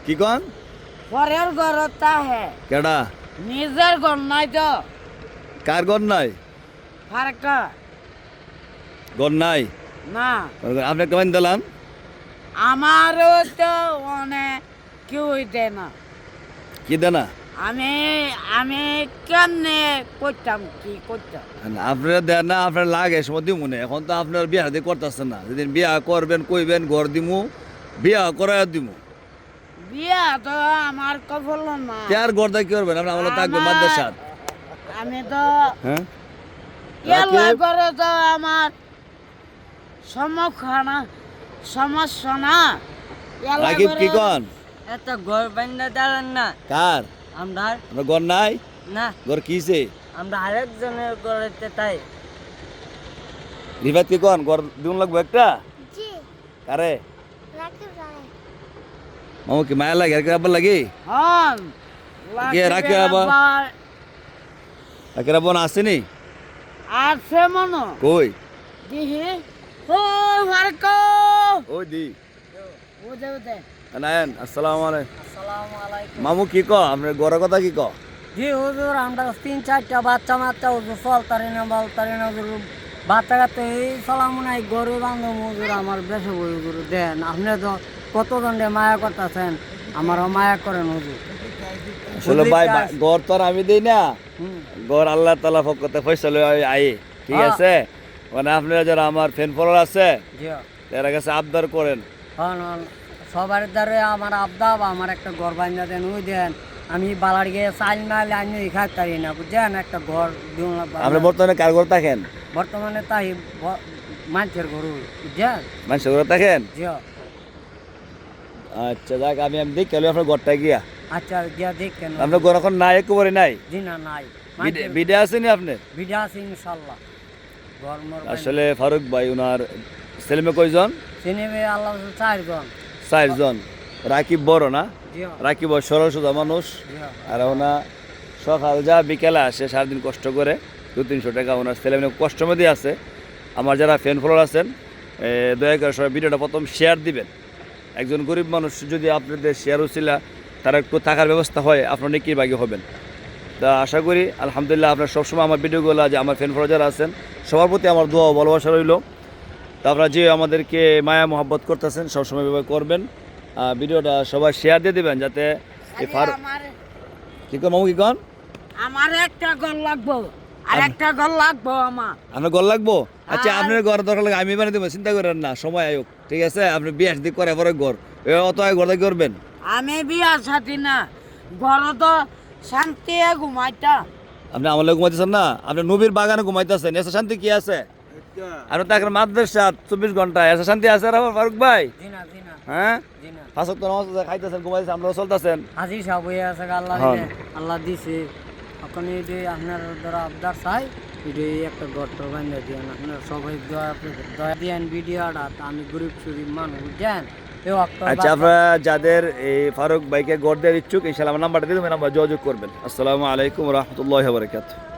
কি কন পরের ঘর তাহে কেডা নিজের ঘর নাই তো কার ঘর নাই ফারাক ঘর নাই না আপনি কেমন দিলাম আমারও তো অনেক কেউ দেয় না কি দেনা আমি আমি কেমনে করতাম কি করতাম আপনারা দেন না আপনার লাগে সময় দিব মনে এখন তো আপনার বিয়া দিয়ে করতেছেন না যেদিন বিয়া করবেন কইবেন ঘর দিমু বিয়া করাই দিমু বিয়া তো আমার কফল না আর ঘর দিয়ে কি করবেন আপনি আমার থাকবেন আমার- মাদ্রাসাত আমি তো হ্যাঁ ইয়াল্লা রাকিব? করে তো আমার সমস্যা না ইয়াল্লা রাকিব কি করে- কন এত ঘর বান্ধা দাঁড়ান না কার আমরা আপনার ঘর নাই না ঘর কিছে আমরা আরেকজনের ঘরেতে তাই রিফাত কি কন ঘর দিন লাগবো একটা জি কারে রাকিব রায় মামু কি মায়া লাগে আর কি আবার লাগে হন কে রাকিব আবার? একেরা বোন আসেনি আছে মনো কই দিহি ও ফারক ওই দি ওদে ওদে নায়ন আসসালামু আলাইকুম আসসালামু আলাইকুম মামু কি ক আপনার ঘরের কথা কি ক জি হুজুর আমরা 3-4টা বাচ্চা মাচ্চা হুজুর চলতারি না বলতারি না হুজুর বাচ্চারা তো এই সালামু নাই গরু বান্ধব হুজুর আমার বেশি হুজুর দেন আপনি তো কত দণ্ডে মায়া করতেছেন আমারও মায়া করেন হুজুর আসলে ভাই ঘর তো আর আমি দেই না হুম। ঘর আল্লাহ তাআলা পক্ষতে ফয়সালা আই ঠিক হ্যাঁ। আছে মানে আপনারা যারা আমার ফ্যান ফলোয়ার আছে জি তারা কাছে আবদার করেন হন হন সবার দ্বারে আমার আবদাব আমার একটা ঘর বান্ধা দেন ওই দেন আমি বালার গিয়ে চাল মাল আনি খাইতে পারি না বুঝছেন একটা ঘর দিন আপনি বর্তমানে কার ঘর থাকেন বর্তমানে তাই মানুষের গরু বুঝছেন মানুষের ঘরে থাকেন জি আচ্ছা যাক আমি দেখি কেন আপনার ঘরটা গিয়া আচ্ছা গিয়া দেখেন আপনার ঘর এখন নাই একেবারে নাই জি না নাই বিডে আসেনি আপনি ভিডিও আছে ইনশাল্লাহ গরমর আসলে ফারুক ভাই ওনার ছেলেমেয়ে কয়জন সিনেমে আল্লাহ 4 জন 4 জন রাকিব বড় না জি রাকিব সরল সোজা মানুষ জি আর ওনা সকাল যা বিকেলে আসে সারাদিন কষ্ট করে 200-300 টাকা ওনার ছেলেমেয়ে কষ্ট মধ্যে আছে আমার যারা ফ্যান ফলোয়ার আছেন দয়া করে সবাই ভিডিওটা প্রথম শেয়ার দিবেন একজন গরিব মানুষ যদি আপনাদের শেয়ার উচিলা তারা একটু থাকার ব্যবস্থা হয় আপনার নেকির ভাগী হবেন তা আশা করি আলহামদুলিল্লাহ আপনার সবসময় আমার ভিডিওগুলো যে আমার ফ্যান ফলোয়ার যারা আছেন সবার প্রতি আমার দোয়া ও ভালোবাসা রইল তা আপনারা যে আমাদেরকে মায়া মোহাব্বত করতেছেন সবসময় এভাবে করবেন ভিডিওটা সবাই শেয়ার দিয়ে দেবেন যাতে এই ফারুক কি কন মামু কি কন আমার একটা ঘর লাগবো আর একটা ঘর লাগবো আমার আপনার ঘর লাগবো আচ্ছা আর- আপনার ঘর দরকার লাগে আমি বানিয়ে দেবো চিন্তা করেন না সময় আয়োগ ঠিক আছে আপনি বিয়ে দিক করে পরে ঘর অত আয় ঘরটা কি করবেন আমি বিয়ার সাথী না ঘর তো শান্তি ঘুমাইতা আপনি আমার লোক ঘুমাইতেছেন না আপনি নবীর বাগানে ঘুমাইতেছেন এসে শান্তি কি আছে আপনি তো এখন মাদ্রাসা 24 ঘন্টা এসে শান্তি আছে আর আমার ফারুক ভাই জি না জি না হ্যাঁ জি না ফাঁসক তো নামাজ খাইতেছেন ঘুমাইতেছেন আমরাও চলতেছেন হাজির সাহেব হয়ে আছে আল্লাহ হ্যাঁ। দিলে, আল্লাহ দিছে এখন এটি আপনার দ্বারা আবদার চাই এটি একটা গর্ত বান্ধা দিয়েন আপনার সবাই দয়া দিয়েন ভিডিওটা আমি গরিব শরীফ মানুষ বুঝছেন এই আচ্ছা আপনারা যাদের এই ফারুক ভাইকে গড় দেওয়ার ইচ্ছুক ইনশাআল্লাহ আমার নাম্বারটা দিয়ে দেবেন আমরা যোগাযোগ করবেন আসসালামু আলাইকুম রহমতুল্লাহ বারকাতুহ